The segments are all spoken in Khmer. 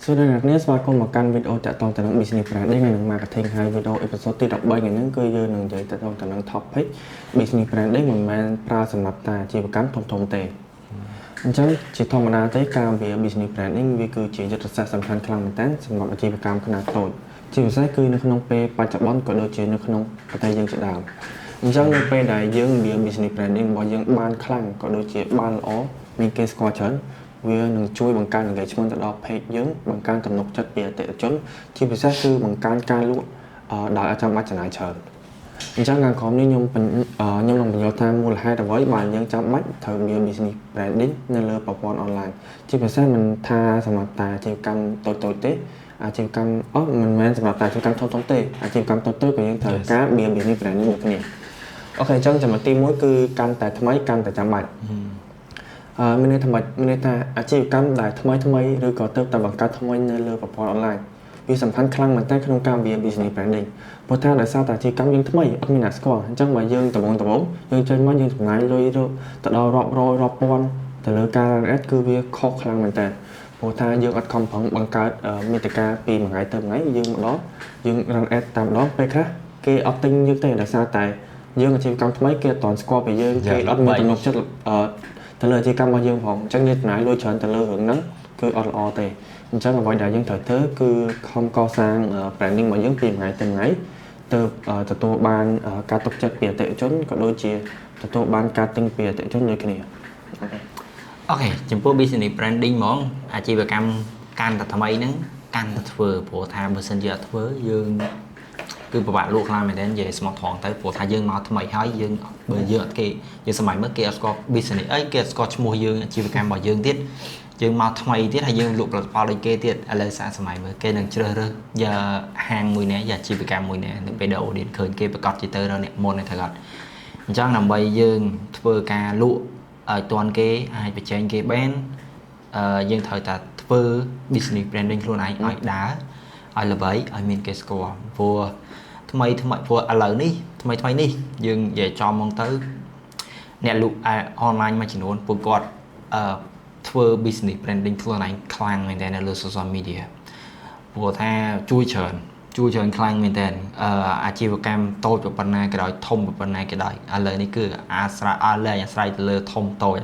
So đây làស្វាគមន៍មកកាន់វីដេអូតាក់ទងទៅនឹង business branding ហើយនឹង marketing ហើយវីដេអូ episode ទី13ថ្ងៃនេះគឺយើងនឹងនិយាយតាក់ទងទៅនឹង topic business branding មិនមែនប្រើសម្រាប់តែអាជីវកម្មធំៗទេអញ្ចឹងជាធម្មតាទេការវា business branding វាគឺជាយុទ្ធសាស្ត្រសំខាន់ខ្លាំងមែនទែនសម្រាប់អាជីវកម្មខ្នាតតូចជាពិសេសគឺនៅក្នុងពេលបច្ចុប្បន្នក៏ដូចជានៅក្នុងប្រទេសយើងជាដើមអញ្ចឹងនៅពេលដែលយើងមាន business branding របស់យើងបានខ្លាំងក៏ដូចជាបានល្អមានគេស្គាល់ច្រើនវានឹងជួយបង្កើន engagement ទៅដល់ page យើងបង្កើនទំនុកចិត្តពីអតិថិជនជាពិសេសគឺបង្កើនការលក់ដោយអត់ចាំបាច់ចំណាយច្រើនអញ្ចឹងខាងក្រោមនេះខ្ញុំនឹងបញ្យល់ថាមូលហេតុអ្វីបានយើងចាំបាច់ត្រូវមាន business branding នៅលើប្រព័ន្ធ online ជាពិសេសមិនថាសម្រាប់តែអាជីវកម្មតូចៗទេអាជីវកម្មមិនមែនសម្រាប់តែអាជីវកម្មធំៗទេអាជីវកម្មតូចៗក៏យើងត្រូវការមាន business branding ដូចគ្នាអូខេអញ្ចឹងចំណុចទី1គឺកាន់តែថ្មីកាន់តែចាំបាច់មានន័យថាអាជីវកម្មដែលថ្មីឬក៏ទៅតែបង្កើតថ្មីនៅលើប្រព័ន្ធ online វាសំខាន់ខ្លាំងមែនតើក្នុងការវា business branding ព្រោះថាដោយសារតែអាជីវកម្មយើងថ្មីអត់មានអ្នកស្គាល់អញ្ចឹងបើយើងដំបូងយើងចេញមកយើងចំណាយលុយទៅដល់រាប់រយរាប់ពាន់ទៅលើការ run ad គឺវាខុសខ្លាំងមែនតើព្រោះថាយើងអត់ខំប្រឹងបង្កើតមាតិកាពីមួយថ្ងៃទៅមួយថ្ងៃយើងម្ដងយើង run ad តាមម្ដងពេលខ្លះគេអត់ទិញយើងទេដោយសារតែយើងអាជីវកម្មថ្មីគេអត់ទាន់ស្គាល់ពីយើងគេអត់មានទំនុកចិត្តទៅលើអាជីវកម្មរបស់យើងផងអញ្ចឹងយើងចំណាយលុយច្រើនទៅលើរឿងហ្នឹងគឺអត់ល្អទេអញ្ចឹងអ្វីដែលយើងត្រូវធ្វើគឺខំកសាង branding របស់យើងពីមួយថ្ងៃទៅមួយថ្ងៃទៅទទួលបានការទុកចិត្តពីអតិថិជនក៏ដូចជាទទួលបានការទិញពីអតិថិជនដូចគ្នាអូខេចំពោះ business branding ហ្មងអាជីវកម្មកាន់តែថ្មីហ្នឹងកាន់តែធ្វើព្រោះថាបើសិនជាអត់ធ្វើយើងគឺពិបាកលក់ខ្លាំងមែនទែននិយាយស្មោះត្រង់ទៅព្រោះថាយើងមកថ្មីហើយយើងបើយើងអត់គេយើងសម័យមើលគេអត់ស្គាល់ business អីគេអត់ស្គាល់ឈ្មោះយើងអាជីវកម្មរបស់យើងទៀតយើងមកថ្មីទៀតហើយយើងលក់ផលិតផលដូចគេទៀតឥឡូវសម័យមើលគេនឹងជ្រើសរើសយកហាងមួយនេះយកអាជីវកម្មមួយនេះទៅពេលដែល audience ឃើញគេប្រកាសជាទៅរកអ្នកមុនហ្នឹងត្រូវអត់អញ្ចឹងដើម្បីយើងធ្វើការលក់ឲ្យទាន់គេអាចបញ្ចេញគេបានយើងត្រូវតែធ្វើ business branding ខ្លួនឯងឲ្យដើរឲ្យល្បីឲ្យមានគេស្គាល់ព្រោះថ្មីព្រោះឥឡូវនេះថ្មីនេះយើងនិយាយចំមកទៅអ្នកលក់ online មួយចំនួនពួកគាត់ធ្វើ business branding ខ្លួនឯងខ្លាំងមែនតើនៅលើ social media ព្រោះថាជួយច្រើនខ្លាំងមែនតើអាជីវកម្មតូចប៉ុណ្ណាក៏ដោយធំប៉ុណ្ណាក៏ដោយឥឡូវនេះគឺអាស្រ័យទៅលើធំតូច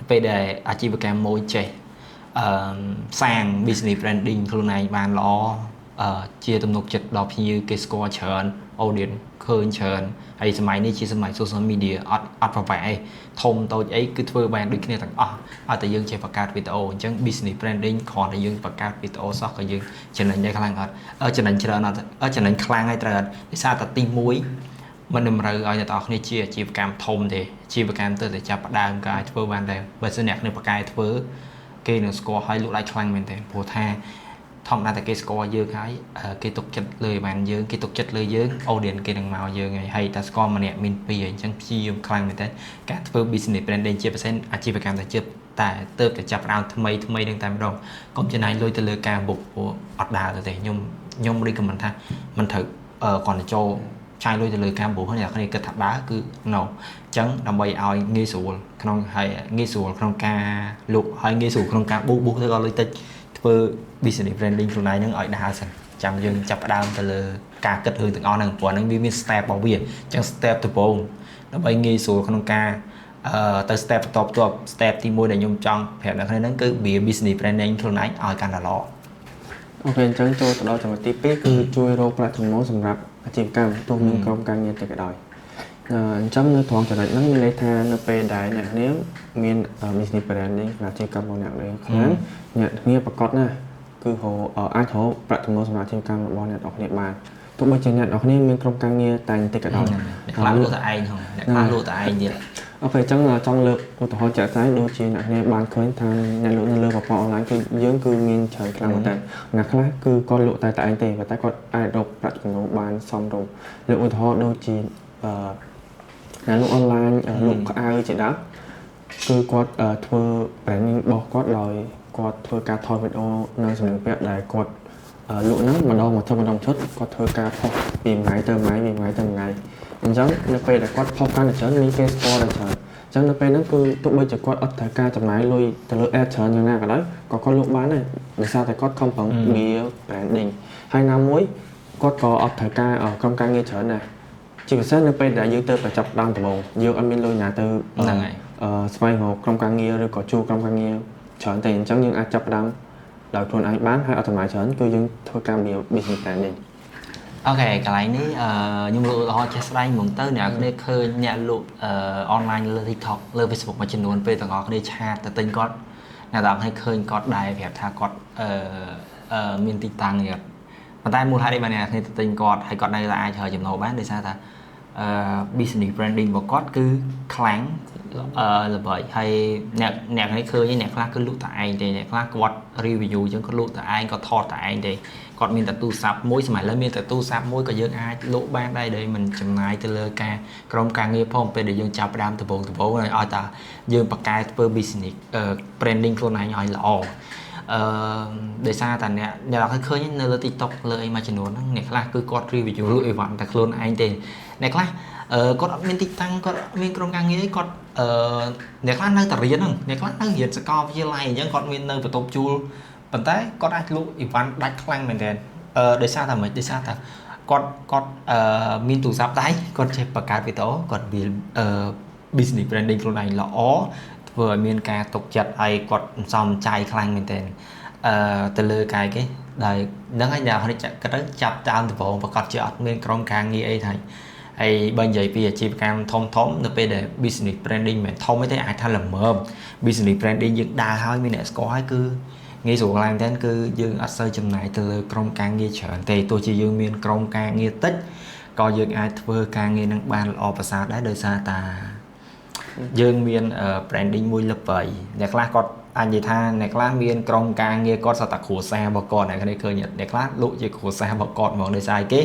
ពេលដែលអាជីវកម្មមួយចេះសាង business branding ខ្លួនឯងបានល្អជាទំនុកចិត្តដល់ភ្ញៀវគេស្គាល់ច្រើន audience ឃើញច្រើនហើយសម័យនេះជាសម័យ social media អត់ប្រវែកអីធំតូចអីគឺធ្វើបានដូចគ្នាទាំងអស់ឲ្យតែយើងចេះបង្កើតវីដេអូអញ្ចឹង business branding គ្រាន់តែយើងបង្កើតវីដេអូសោះក៏យើងចំណេញដែរខ្លាំងអត់ចំណេញច្រើនអត់ចំណេញខ្លាំងហើយត្រូវអត់ដោយសារតែទី1មិនតម្រូវឲ្យអ្នកទាំងអស់គ្នាជាអាជីវកម្មធំទេអាជីវកម្មទៅតែចាប់ផ្ដើមក៏អាចធ្វើបានដែរបើសិនអ្នកគ្នាបកកែធ្វើគេនឹងស្គាល់ឲ្យលក់ឡើងខ្លាំងមែនទេព្រោះថាធម្មតាតែគេស្គាល់យើងហើយគេទុកចិត្តលើបានយើងគេទុកចិត្តលើយើង audience គេនឹងមកយើងហើយតែស្គាល់ម្នាក់មានពីរអញ្ចឹងព្យាយាមខ្លាំងមែនតើការធ្វើ business branding ជា% អាជីវកម្មតែទៅចាប់ផ្ដើមថ្មីនឹងតែម្ដងកុំចំណាយលុយទៅលើការបុកអត់ដើរទៅទេខ្ញុំ recommend ថាមិនត្រូវគាត់ទៅចូលចាយលុយទៅលើការបុកហើយអ្នកគ្នាគិតថាដើរគឺ no អញ្ចឹងដើម្បីឲ្យងាយស្រួលក្នុងការលក់ហើយងាយស្រួលក្នុងការបុកទៅក៏លុយតិចធ្វើ business branding ខ្លួនឯងហ្នឹងឲ្យដើរសិនចាំយើងចាប់ផ្ដើមទៅលើការគិតរឿងទាំងអស់ហ្នឹងព្រោះហ្នឹងវាមាន step របស់វាអញ្ចឹង step ដំបូងដើម្បីងាយស្រួលក្នុងការទៅ step បន្ទាប់ step ទី1ដែលខ្ញុំចង់ប្រាប់អ្នកគ្នាហ្នឹងគឺវា business branding ខ្លួនឯងឲ្យកាន់តែល្អអូខេអញ្ចឹងចូលទៅដល់ចំណុចទី2គឺជួយរកប្រាក់ចំណូលសម្រាប់អាជីវកម្មទោះមានក្រុមការងារទៅក៏ដោយអញ្ចឹងនៅត្រង់ចំណុចហ្នឹងមានន័យថានៅពេលដែលអ្នកនាងមាន business branding អាជីវកម្មរបស់អ្នកនាងខ្លាំងអ្នកនាងប្រកាសណាគឺអាចរកប្រាក់ចំណូលសម្រាប់អាជីវកម្មរបស់អ្នកនរគ្នាបានទោះបីជាអ្នកនរគ្នាមានក្រុមការងារតែបន្តិចក៏ដោយអ្នកខ្លះលក់តែឯងហ្នឹងអ្នកខ្លះលក់តែឯងទៀតអូខេអញ្ចឹងចង់លើកឧទាហរណ៍ជាក់ស្ដែងដូចជាអ្នកនាងបានឃើញថាអ្នកលក់នៅលើប្រព័ន្ធ online គឺយើងគឺមានច្រើនខ្លាំងមែនតើអ្នកខ្លះគឺគាត់លក់តែឯងទេប៉ុន្តែគាត់អាចរកប្រាក់ចំណូលបានសមរម្យលើកឧទាហរណ៍ដូចជាអ្នកលក់ online លក់ខោជាដើមគឺគាត់ធ្វើ branding របស់គាត់ដោយគាត់ធ្វើការថតវីដេអូនៅសម្លៀកបំពាក់ដែលគាត់លក់ហ្នឹងម្ដងឈុតគាត់ធ្វើការផុសពីថ្ងៃទៅថ្ងៃអញ្ចឹងនៅពេលដែលគាត់ផុសកាន់តែច្រើនមានគេស្គាល់តែច្រើន ចឹងនៅពេលហ្នឹងគឺទោះបីជាគាត់អត់ត្រូវការចំណាយលុយទៅលើ ad ច្រើនយ៉ាងណាក៏ដោយក៏គាត់លក់បានដែរដោយសារតែគាត់ខំប្រឹង build branding ហើយណាមួយគាត់ក៏អត់ត្រូវការក្រុមការងារច្រើនដែរជាពិសេសនៅពេលដែលយើងទៅបញ្ចប់ដើមដំបូងយើងអត់មានលុយណាទៅហ្នឹងហើយស្វែងរកក្រុមការងារឬក៏ជួក្រុមការងារច្រើនទេអញ្ចឹងយើងអាចចាប់ផ្ដើមដោយខ្លួនឯងបានហើយអត់ចំណាយច្រើនគឺយើងធ្វើការ build business branding អូខេកន្លែងនេះខ្ញុំលើកឧទាហរណ៍ជាក់ស្ដែងហ្មងទៅអ្នកគ្នាឃើញអ្នកលក់អនឡាញលើ TikTok លើ Facebook មួយចំនួនពេលទាំងអស់គ្នាឆាតទៅទិញគាត់អ្នកទាំងអស់គ្នាឃើញគាត់ដែរប្រាប់ថាគាត់មានទីតាំងនេះប៉ុន្តែមូលហេតុអីបានអ្នកគ្នាទៅទិញគាត់ហើយគាត់នៅតែអាចរកចំណូលបានដោយសារថាbusiness branding របស់គាត់គឺខ្លាំងល្បីហើយអ្នកគ្នាឃើញអ្នកខ្លះគឺលក់តែឯងទេអ្នកខ្លះគាត់ review អញ្ចឹងគាត់លក់តែឯងគាត់ថតតែឯងទេគាត់មានតែទូរស័ព្ទមួយសម័យឥឡូវមានតែទូរស័ព្ទមួយក៏យើងអាចលក់បានដែរដោយមិនចំណាយទៅលើការក្រុមការងារផងពេលដែលយើងចាប់ផ្ដើមដំបូងឲ្យតែយើងបកកែធ្វើ business branding ខ្លួនឯងឲ្យល្អដោយសារតែអ្នកឃើញនៅលើ TikTok លើអីមួយចំនួនហ្នឹងអ្នកខ្លះគឺគាត់ review លក់អីវ៉ាន់តែខ្លួនឯងទេអ្នកខ្លះគាត់អត់មានទីតាំងគាត់អត់មានក្រុមការងារអីគាត់អ្នកខ្លះនៅតែរៀនហ្នឹងអ្នកខ្លះនៅរៀនសាកលវិទ្យាល័យអញ្ចឹងគាត់មាននៅបន្ទប់ជួលប៉ុន្តែគាត់អាចលក់អីវ៉ាន់ដាច់ខ្លាំងមែនទែនដោយសារតែម៉េចដោយសារតែគាត់មានទូរស័ព្ទដៃគាត់ចេះបង្កើតវីដេអូគាត់វា business branding ខ្លួនឯងល្អធ្វើឲ្យមានការទុកចិត្តឲ្យគាត់សំចៃខ្លាំងមែនទែនទៅលើកាយគេដែលហ្នឹងហើយអ្នកនេះគាត់ទៅចាប់តាមដំបងប្រកាសជាអត់មានក្រុមការងារអីហើយហើយបើនិយាយពីអាជីវកម្មធំនៅពេលដែល business branding មិនធំទេអាចថាល្មម business branding យើងដើរហើយមានអ្នកស្គាល់ហើយគឺងាយស្រួលខ្លាំងមែនទែនគឺយើងអត់សូវចំណាយទៅលើក្រុមការងារច្រើនទេទោះជាយើងមានក្រុមការងារតិចក៏យើងអាចធ្វើការងារនឹងបានល្អប្រសើរដែរដោយសារតាយើងមាន branding មួយល្បីអ្នកខ្លះគាត់អាចនិយាយថាអ្នកខ្លះមានក្រុមការងារគាត់សតតែគ្រួសាររបស់គាត់អ្នកឃើញអ្នកខ្លះលក់ជាគ្រួសាររបស់គាត់ហ្មងដោយសារគេ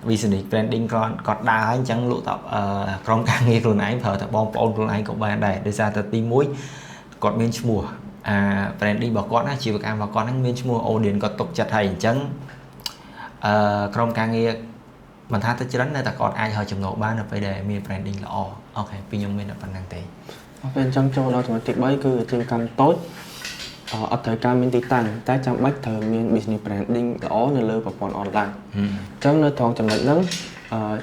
business branding គាត់ដើរហើយអញ្ចឹងលក់តែក្រុមការងារខ្លួនឯងប្រើតែបងប្អូនខ្លួនឯងក៏បានដែរដោយសារតែទី1គាត់មានឈ្មោះbranding របស់គាត់ណាជីវកម្មរបស់គាត់ហ្នឹងមានឈ្មោះ audience គាត់ទុកចិត្តហើយអញ្ចឹងក្រុមការងារមិនថាទៅច្រើននៅតែគាត់អាចរកចំណូលបាននៅពេលដែលមាន branding ល្អអូខេពីខ្ញុំមានតែប៉ុណ្្នឹងទេអូខេអញ្ចឹងចូលដល់ចំណុចទី3គឺអាជីវកម្មតូចអត់ត្រូវការមានទីតាំងតែចាំបាច់ត្រូវមាន business branding ល្អនៅលើប្រព័ន្ធអនឡាញអញ្ចឹងនៅត្រង់ចំណុចហ្នឹង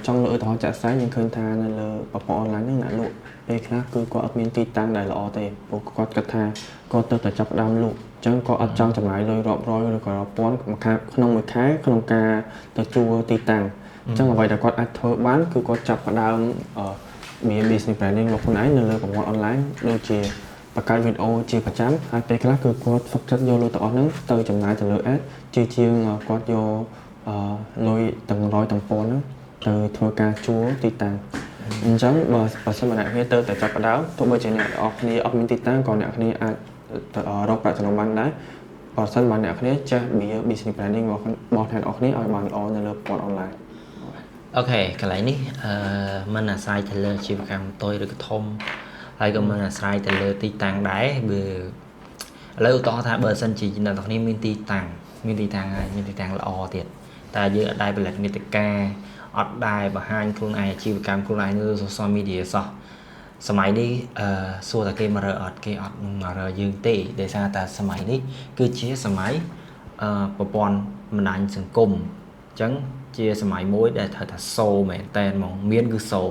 ចង់លើកឧទាហរណ៍ចាក់ស្ដែងយើងឃើញថានៅលើប្រព័ន្ធអនឡាញហ្នឹងអ្នកលក់ពេលខ្លះគឺគាត់អត់មានទីតាំងដែលល្អទេព្រោះគាត់គិតថាគាត់ទៅតែចាប់ផ្ដើមលក់អញ្ចឹងគាត់អត់ចង់ចំណាយលុយរាប់រយឬក៏រាប់ពាន់ក្នុងមួយខែក្នុងការទៅជួលទីតាំងអញ្ចឹងអ្វីដែលគាត់អាចធ្វើបានគឺគាត់ចាប់ផ្ដើមមាន business branding របស់ខ្លួនឯងនៅលើប្រព័ន្ធអនឡាញដូចជាបង្កើតវីដេអូជាប្រចាំហើយពេលខ្លះគឺគាត់សុខចិត្តយកលុយទាំងអស់ហ្នឹងទៅចំណាយទៅលើ ad ជាគាត់យកលុយទាំង100ទាំង1000ហ្នឹងទៅធ្វើការជួលទីតាំងអញ្ចឹងបើសិនមកអ្នកគ្នាទៅតែចាប់ផ្ដើមទោះបីជាអ្នកនរគ្នាអត់មានទីតាំងក៏អ្នកគ្នាអាចរកប្រាក់ចំណូលបានដែរបើសិនមកអ្នកគ្នាចេះ business branding របស់អ្នកនរគ្នាឲ្យបានល្អនៅលើប្រព័ន្ធអនឡាញអូខេកន្លែងនេះមិនអាស្រ័យទៅលើអាជីវកម្មតូចឬក៏ធំហើយក៏មិនអាស្រ័យទៅលើទីតាំងដែរបើឥឡូវឧទាហរណ៍ថាបើសិនជាអ្នកនរគ្នាមានទីតាំងហើយមានទីតាំងល្អទៀតតែយើងអត់ដែរផលិតមាតិកាអត់ដែរបង្ហាញខ្លួនឯងអាជីវកម្មខ្លួនឯងលើ social media សោះសម័យនេះសួរតែគេមករើអត់គេអត់នឹងមករើយើងទេដោយសារតែសម័យនេះគឺជាសម័យប្រព័ន្ធបណ្ដាញសង្គមអញ្ចឹងជាសម័យមួយដែលត្រូវថាសូមែនតែនហ្មងមានគឺសូ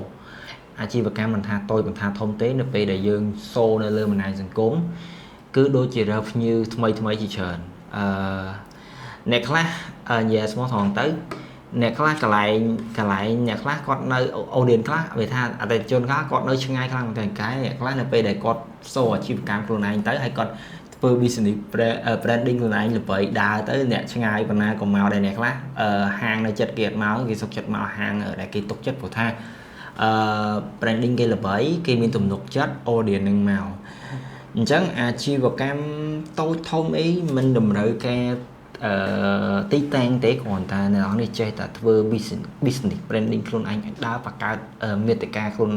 អាជីវកម្មមិនថាតូចមិនថាធំទេនៅពេលដែលយើងសូនៅលើបណ្ដាញសង្គមគឺដូចជារើភ្ញៀវថ្មីជាច្រើនអ្នកខ្លះនិយាយស្មោះត្រង់ទៅអ្នកខ្លះកន្លែងអ្នកខ្លះគាត់នៅអូឌៀនខ្លះវាថាអតិថិជនខ្លះគាត់នៅឆ្ងាយខ្លាំងមែនតើកាយអ្នកខ្លះនៅពេលដែលគាត់សូអាជីវកម្មខ្លួនឯងទៅហើយគាត់ធ្វើ business branding ខ្លួនឯងល្បីដើរទៅអ្នកឆ្ងាយប៉ុណ្ណាក៏មកដែរអ្នកខ្លះហាងនៅចិត្តគេអត់មកគេសុខចិត្តមកហាងដែលគេទុកចិត្តព្រោះថាbranding គេល្បីគេមានទំនុកចិត្ត audience នឹងមកអញ្ចឹងអាជីវកម្មតូចធំអីមិនតម្រូវការទីតាំងទេគ្រាន់តែអ្នកនរនេះចេះតែធ្វើ business branding ខ្លួនឯងឲ្យដើរបង្កើតមាតិកាខ្លួន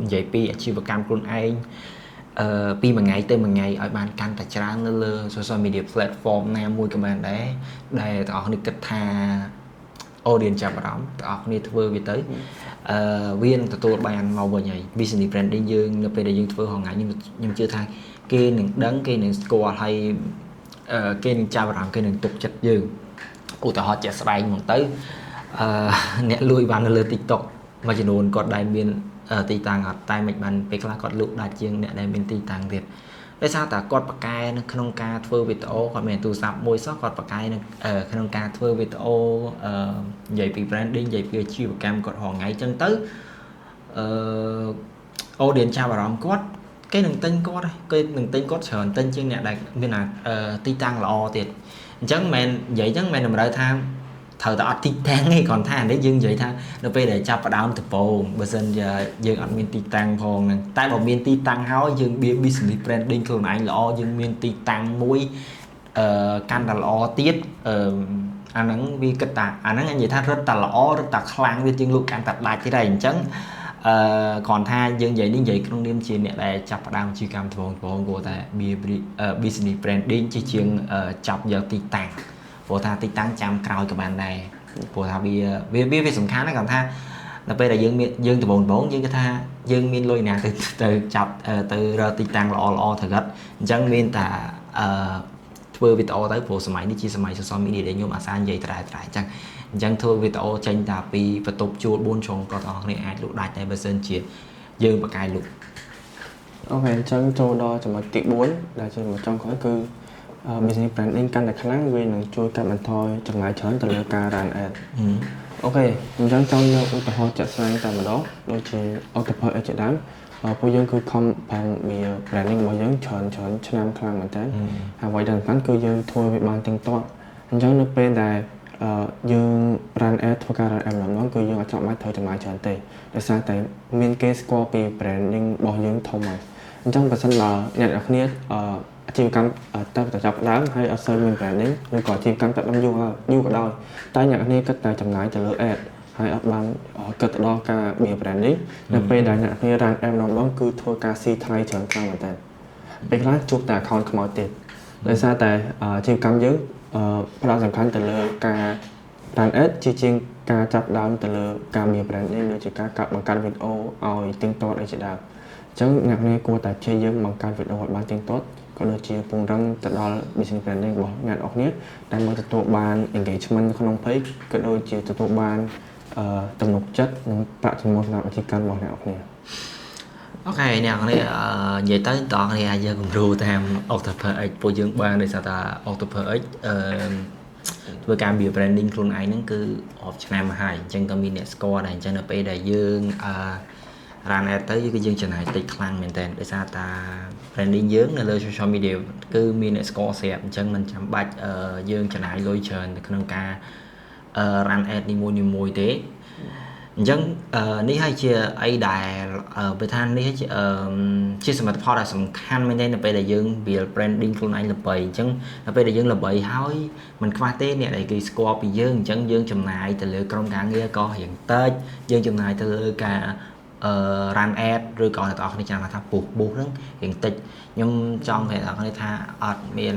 និយាយពីអាជីវកម្មខ្លួនឯងពីមួយថ្ងៃទៅមួយថ្ងៃឲ្យបានកាន់តែច្រើននៅលើ social media platform ណាមួយក៏បានដែរដែលបងប្អូនគិតថា audience ចាប់អារម្មណ៍ទាំងអស់គ្នាធ្វើវាទៅវានឹងទទួលបានមកវិញហើយ business branding យើងនៅពេលដែលយើងធ្វើហងៃខ្ញុំជឿថាគេនឹងដឹងគេនឹងស្គាល់ហើយគេនឹងចាប់អារម្មណ៍គេនឹងទុកចិត្តយើងឧទាហរណ៍ជាក់ស្ដែងមកទៅអ្នកលួយបាននៅលើ TikTok មួយចំនួនគាត់ដែលមានទីតាំងអត់តែមិនបានពេលខ្លះគាត់លក់ដាច់ជាងអ្នកដែលមានទីតាំងទៀតដោយសារតែគាត់បកកែនៅក្នុងការធ្វើវីដេអូគាត់មានទូរស័ព្ទមួយសោះគាត់បកកែនៅក្នុងការធ្វើវីដេអូនិយាយពី branding និយាយពីអាជីវកម្មគាត់រហងៃអញ្ចឹងទៅaudience ចាប់អារម្មណ៍គាត់គេនឹងទិញគាត់គេនឹងទិញគាត់ច្រើនទិញជាងអ្នកដែលមានទីតាំងល្អទៀតអញ្ចឹងមិននិយាយអញ្ចឹងមិនតម្រូវថាត្រូវតែអត់ទីតាំងទេគ្រាន់ថានេះយើងនិយាយថានៅពេលដែលចាប់ផ្ដើមដំបូងបើសិនជាយើងអត់មានទីតាំងផងហ្នឹងតែបើមានទីតាំងហើយយើង business branding ខ្លួនឯងល្អយើងមានទីតាំងមួយកាន់តែល្អទៀតអាហ្នឹងវាគិតថាអាហ្នឹងនិយាយថារឹតតែល្អរឹតតែខ្លាំងវាជាងលោកកាន់តែដាច់ទេអញ្ចឹងគ្រាន់ថាយើងនិយាយនេះនិយាយក្នុងនាមជាអ្នកដែលចាប់ផ្ដើមអាជីវកម្មដំបូងគាត់តែ business branding ជាងចាប់យកទីតាំងព្រោះថាទីតាំងចាំក្រោយក៏បានដែរព្រោះថាវាសំខាន់ណាស់គាត់ថានៅពេលដែលយើងដំបូងយើងគិតថាយើងមានលុយណាទៅចាប់ទៅរកទីតាំងល្អទៅគាត់អញ្ចឹងមានតែធ្វើវីដេអូទៅព្រោះសម័យនេះជាសម័យ social media ដែលខ្ញុំអាសានិយាយត្រែអញ្ចឹងធ្វើវីដេអូចេញតែពីបន្ទប់ជួល4ជ្រុងក៏ទាំងអស់គ្នាអាចលក់ដាច់ដែរបើសិនជាយើងបកកែលក់អូខេអញ្ចឹងចូលដល់ចំណុចទី4ដែលជាចំណុចចុងក្រោយគឺbusiness branding កាន់តែខ្លាំងវានឹងជួយកាត់បន្ថយចំណាយច្រើនទៅលើការ run ad អូខេអញ្ចឹងចង់យកឧទាហរណ៍ជាក់ស្ដែងតែម្ដងដូចជា Octopus ជាដើមពួកយើងគឺខំបង្វា branding របស់យើងច្រើនឆ្នាំខ្លាំងមែនតើហើយអ្វីដែលសំខាន់គឺយើងធ្វើវាបានទៀងទាត់អញ្ចឹងនៅពេលដែលយើង run ad ធ្វើការ run ad ម្ដងគឺយើងអត់ចាំបាច់ត្រូវចំណាយច្រើនទេដោយសារតែមានគេស្គាល់ពី branding របស់យើងធំហើយអញ្ចឹងបើសិនបើអ្នកនរគ្នាអាជីវកម្មតែចាប់ដើមហើយអត់សូវមាន branding ឬក៏អាជីវកម្មតែដើមយូរក៏ដោយតែអ្នកនរគ្នាគិតតែចំណាយទៅលើ ad ហើយអត់បានគិតទៅដល់ការមាន branding នៅពេលដែលអ្នកនរគ្នា run ad ម្ដងគឺធ្វើការស៊ីថ្លៃច្រើនខ្លាំងមែនតើពេលខ្លះជួបតែ account ខ្មោចទៀតដោយសារតែអាជីវកម្មយើងផ្ដោតសំខាន់ទៅលើការ run ad ជាងការចាប់ដើមទៅលើការមាន branding ដូចជាការបង្កើតវីដេអូឲ្យទៀងទាត់អីជាដើមអញ្ចឹងអ្នកនរគួរតែព្យាយាមបង្កើតវីដេអូឲ្យបានទៀងទាត់ក៏ដូចជាពង្រឹងទៅដល់ business branding របស់អ្នកនរគ្នាដែលមកទទួលបាន engagement ក្នុង page ក៏ដូចជាទទួលបានទំនុកចិត្តនិងប្រាក់ចំណូលសម្រាប់អាជីវកម្មរបស់អ្នកនរគ្នាអូខេអ្នកនរនិយាយទៅតោះគ្នាយើងគំរូតាម Octopus X ពួកយើងបានដោយសារតែ Octopus X ធ្វើការ build branding ខ្លួនឯងហ្នឹងគឺអស់ឆ្នាំមកហើយអញ្ចឹងក៏មានអ្នកស្គាល់ដែរអញ្ចឹងនៅពេលដែលយើងrun ad ទៅគឺយើងចំណាយតិចខ្លាំងមែនតើដោយសារតា branding យើងនៅលើ social media គឺមានអ្នកស្គាល់ស្រាប់អញ្ចឹងមិនចាំបាច់យើងចំណាយលុយច្រើននៅក្នុងការrun ad នីមួយទេអញ្ចឹងនេះហើយជាអីដែលបើថានេះជាសមិទ្ធផលដែលសំខាន់មែនទេនៅពេលដែលយើង build branding ខ្លួនឯងល្បីអញ្ចឹងនៅពេលដែលយើងល្បីហើយមិនខ្វះទេអ្នកដែលគេស្គាល់ពីយើងអញ្ចឹងយើងចំណាយទៅលើក្រុមការងារក៏រៀងតិចយើងចំណាយទៅលើការrun ad ឬក៏អ្នកនរគ្នាចាំថា boost ហ្នឹងរៀងតិចខ្ញុំចង់ប្រាប់អ្នកនរគ្នាថាអត់មាន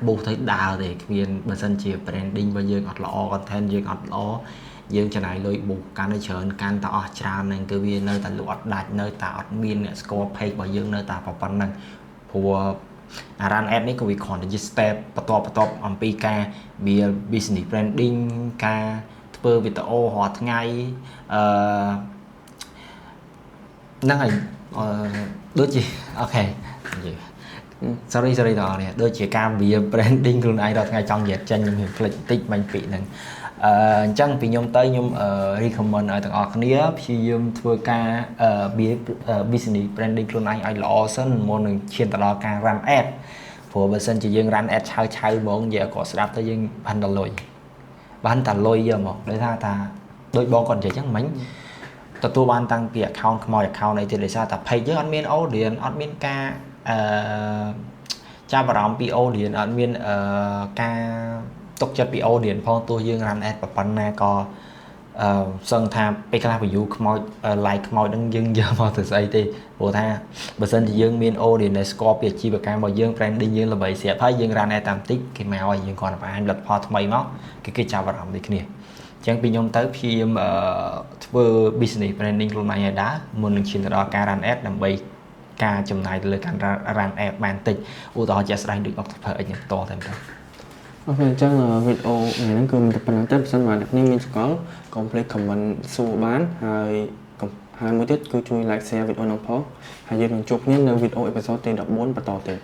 boost ទៅដើរទេគ្មានបើសិនជា branding របស់យើងអត់ល្អ content យើងអត់ល្អយើងចំណាយលុយ boost កាន់តែច្រើនកាន់តែអស់ច្រើនហ្នឹងគឺវានៅតែលក់អត់ដាច់នៅតែអត់មានអ្នកស្គាល់ page របស់យើងនៅតែប៉ុណ្្នឹងព្រោះrun ad នេះក៏វាគ្រាន់តែជា step បន្ទាប់អំពីការ build business branding ការធ្វើវីដេអូរាល់ថ្ងៃហ្នឹងហើយដូចជាអូខេ sorry តើនេះដូចជាការវា branding ខ្លួនឯងដល់ថ្ងៃចង់និយាយចេញខ្ញុំភ្លេចបន្តិចបាញ់ពីហ្នឹងអញ្ចឹងពីខ្ញុំទៅខ្ញុំ recommend ឲ្យទាំងអស់គ្នាព្យាយាមធ្វើការ business branding ខ្លួនឯងឲ្យល្អសិនមុននឹងឈានទៅដល់ការ run ad ព្រោះបើសិនជាយើង run ad ឆៅហ្មងនិយាយក៏ស្ដាប់ទៅយើងបានតែលុយយកមកដោយថាដូចបងគាត់និយាយអញ្ចឹងមិញទទួលបានតាំងពី account ខ្មោច account អីទៀតដោយសារតែ page យើងអត់មាន audience អត់មានការចាប់អារម្មណ៍ពី audience អត់មានការទុកចិត្តពី audience ផងទោះយើង run ad ប៉ុណ្ណាក៏សឹងថាពេលខ្លះ view ខ្មោច like ខ្មោចហ្នឹងយើងយកមកទៅស្អីទេព្រោះថាបើសិនជាយើងមាន audience ដែលស្គាល់ពីអាជីវកម្មរបស់យើង branding យើងល្បីស្រាប់ហើយយើង run ad តាមតិចគេមកឲ្យយើងគ្រាន់តែបង្ហាញផលិតផលថ្មីមកគេចាប់អារម្មណ៍ដូចគ្នាអ ចឹងពីខ្ញុំទៅព្យាយាមធ្វើ business branding ខ្លួនឯងឲ្យដែរមុននឹងឈានទៅដល់ការ run ad ដើម្បីការចំណាយទៅលើការ run ad បានតិចឧទាហរណ៍ជាក់ស្ដែងដូច October X ហ្នឹងតតែម្ដង អូខេអញ្ចឹងវីដេអូហ្នឹងគឺមិនតែប៉ុណ្្នឹងទេបើសិនបើអ្នកនាងមានស្គាល់កុំភ្លេច comment សួរបានហើយមួយទៀតគឺជួយ like share វីដេអូហ្នឹងផងហើយយើងនឹងជួបគ្នានៅវីដេអូអេពីសូតទី14បន្តទៀត